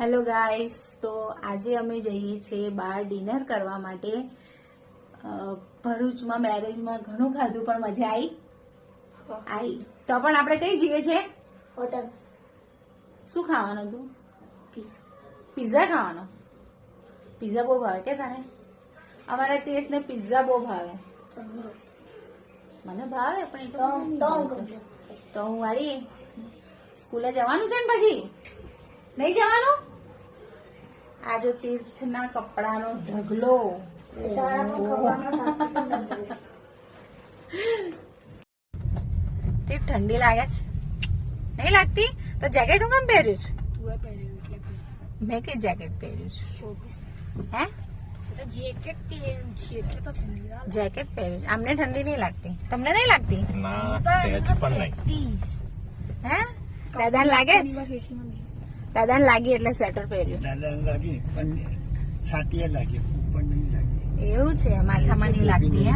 Hello guys, તો આજે અમે જઈએ છીએ બહાર ડિનર કરવા માટે. ભરૂચમાં મેરેજમાં ઘણું ખાધું પણ મજા આવી. તો પણ આપણે કઈ જઈએ છીએ? હોટલ. શું ખાવાનું તું? પિઝા ખાવાનો. પિઝા બહુ ભાવે કે તને? અમારા તીર્થને પિઝા બહુ ભાવે. મને ભાવે પણ એટલું નહીં ભાવતું. તો હું વાળી સ્કૂલે જવાનું છે ને પછી નહીં જવાનું? આ જો તીર્થના કપડાનો ઢગલો. તે ઠંડી લાગે છે? નહીં લાગતી? તો જેકેટ હું કેમ પહેર્યું છે? મેં કઈ જેકેટ પહેર્યું છે? હે? જેકેટ પહેર્યું છે. આમને ઠંડી નહીં લાગતી? તમને નહીં લાગતી? હે? દાદાને લાગે છે? દાદાને લાગી એટલે સ્વેટર પહેર્યું. દાદાને લાગી પણ છાતીએ લાગી, ઉપર નહીં લાગી. એવું છે? માથામાં નહીં લાગતી? હે?